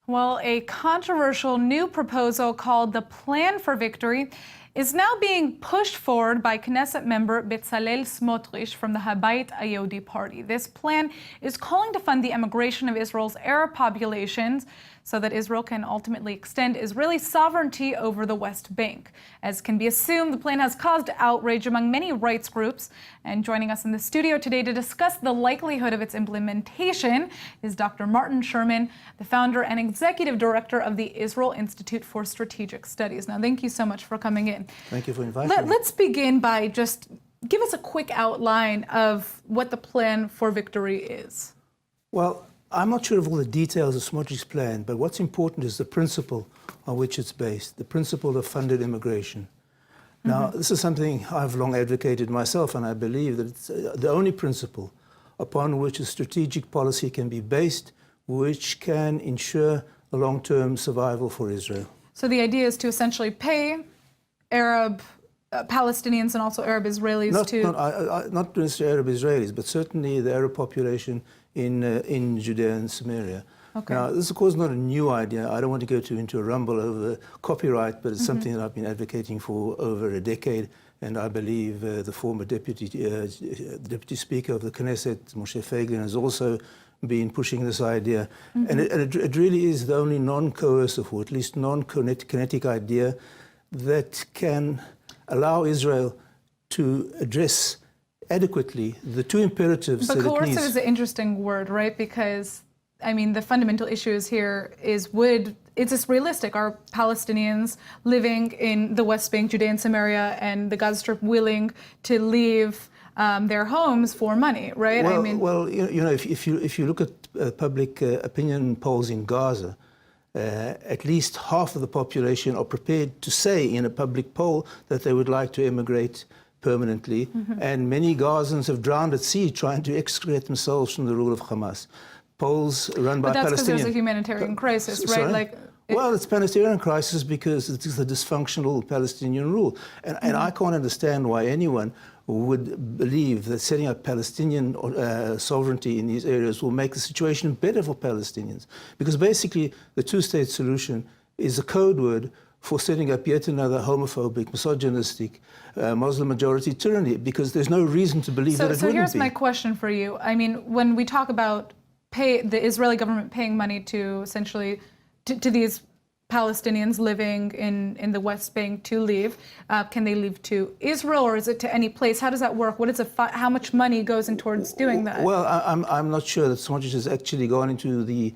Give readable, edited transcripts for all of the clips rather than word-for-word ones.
Well, a controversial new proposal called the Plan for Victory is now being pushed forward by Knesset member Bezalel Smotrich from the Habayit Ayodi party. This plan is calling to fund the immigration of Israel's Arab populations so that Israel can ultimately extend Israeli sovereignty over the West Bank. As can be assumed, the plan has caused outrage among many rights groups. And joining us in the studio today to discuss the likelihood of its implementation is Dr. Martin Sherman, the founder and executive director of the Israel Institute for Strategic Studies. Now, thank you so much for coming in. Thank you for inviting me. Let's begin by just give us a quick outline of what the Plan for Victory is. Well, I'm not sure of all the details of Smotrich's plan, but what's important is the principle on which it's based, the principle of funded immigration. Now, this is something I've long advocated myself, and I believe that it's the only principle upon which a strategic policy can be based, which can ensure a long-term survival for Israel. So the idea is to essentially pay Arab Palestinians and also Arab Israelis not necessarily Arab Israelis, but certainly the Arab population in Judea and Samaria. Okay. Now, this is of course not a new idea. I don't want to go into a rumble over copyright, but it's something that I've been advocating for over a decade, and I believe the former deputy speaker of the Knesset, Moshe Feiglin, has also been pushing this idea. And it really is the only non-coercive, or at least non-kinetic idea that can allow Israel to address adequately the two imperatives that it needs. But coercive is an interesting word, right? Because, I mean, the fundamental issues here is is this realistic? Are Palestinians living in the West Bank, Judea and Samaria, and the Gaza Strip willing to leave their homes for money, right? Well, you know, if you look at public opinion polls in Gaza, at least half of the population are prepared to say in a public poll that they would like to immigrate permanently, and many Gazans have drowned at sea trying to extricate themselves from the rule of Hamas. Polls run by Palestinians. But that's because there's a humanitarian crisis, right? Well, it's a humanitarian crisis because it's a dysfunctional Palestinian rule. And I can't understand why anyone would believe that setting up Palestinian sovereignty in these areas will make the situation better for Palestinians. Because basically, the two-state solution is a code word for setting up yet another homophobic, misogynistic, Muslim-majority tyranny, because there's no reason to believe that it wouldn't be. So here's my question for you. I mean, when we talk about the Israeli government paying money to essentially to these Palestinians living in the West Bank to leave, can they leave to Israel, or is it to any place? How does that work? What is how much money goes in towards doing that? Well, I'm not sure that Smotrich has actually gone into the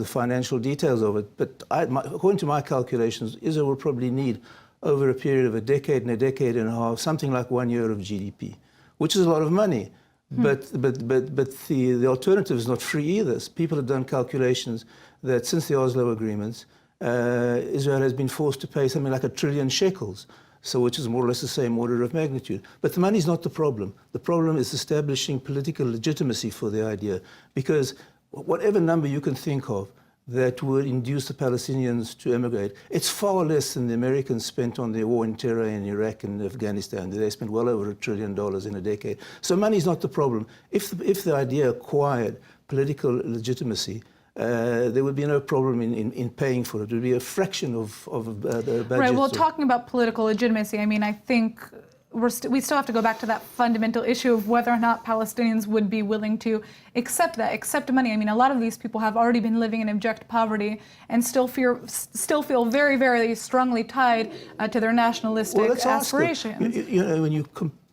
financial details of it, but according to my calculations, Israel will probably need over a period of a decade and a half, something like 1 year of GDP, which is a lot of money. But the alternative is not free either. People have done calculations that since the Oslo agreements, Israel has been forced to pay something like 1 trillion shekels, so which is more or less the same order of magnitude. But the money is not the problem. The problem is establishing political legitimacy for the idea, because whatever number you can think of that would induce the Palestinians to emigrate, it's far less than the Americans spent on their war in terror in Iraq and Afghanistan. They spent well over $1 trillion in a decade. So money is not the problem. If the idea acquired political legitimacy, there would be no problem in paying for it. It would be a fraction of the budget. Right, well, talking about political legitimacy, I mean, I think we still have to go back to that fundamental issue of whether or not Palestinians would be willing to accept money. I mean, a lot of these people have already been living in abject poverty and still feel very, very strongly tied to their nationalistic aspirations. You know, when you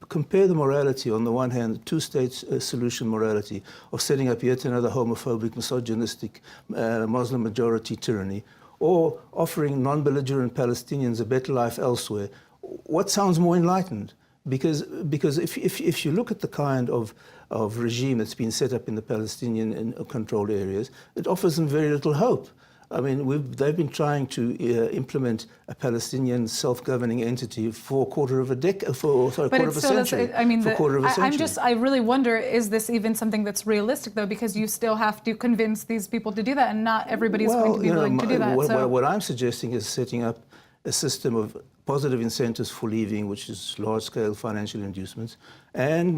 compare the morality, on the one hand, the two-state solution morality of setting up yet another homophobic, misogynistic, Muslim-majority tyranny, or offering non-belligerent Palestinians a better life elsewhere, what sounds more enlightened? Because if you look at the kind of regime that's been set up in the Palestinian-controlled areas, it offers them very little hope. I mean, they've been trying to implement a Palestinian self-governing entity for a quarter of a century. I really wonder, is this even something that's realistic, though? Because you still have to convince these people to do that, and not everybody's going to be willing to do that. What I'm suggesting is setting up a system of positive incentives for leaving, which is large-scale financial inducements, and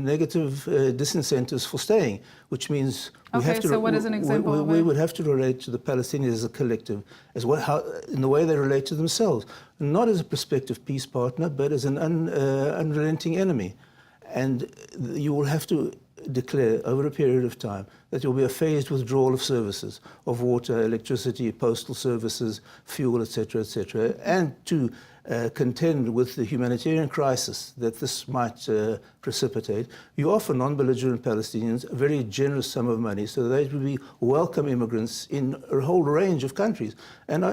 negative disincentives for staying, which means we have to. So what is an example of we it? would have to relate to the Palestinians as a collective, as well, in the way they relate to themselves, not as a prospective peace partner, but as an unrelenting enemy. And you will have to declare over a period of time that there will be a phased withdrawal of services, of water, electricity, postal services, fuel, etc., etc., and to contend with the humanitarian crisis that this might precipitate. You offer non-belligerent Palestinians a very generous sum of money so that they would be welcome immigrants in a whole range of countries. And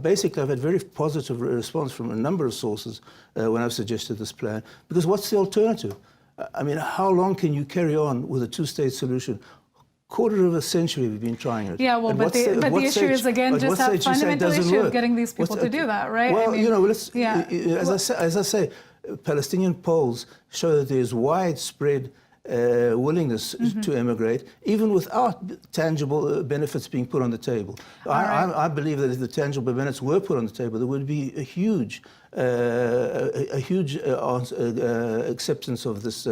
basically I've had very positive response from a number of sources when I've suggested this plan, because what's the alternative? I mean, how long can you carry on with a two-state solution? Quarter of a century we've been trying it. Yeah, well, but the issue is, again, just that fundamental issue of getting these people to do that, right? Well, I mean, as I say, Palestinian polls show that there's widespread willingness to emigrate, even without tangible benefits being put on the table. I believe that if the tangible benefits were put on the table, there would be a huge acceptance of this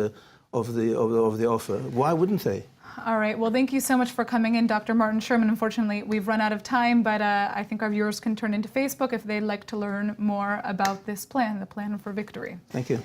of the offer. Why wouldn't they? All right. Well, thank you so much for coming in, Dr. Martin Sherman. Unfortunately, we've run out of time, but I think our viewers can turn into Facebook if they'd like to learn more about this plan, the Plan for Victory. Thank you.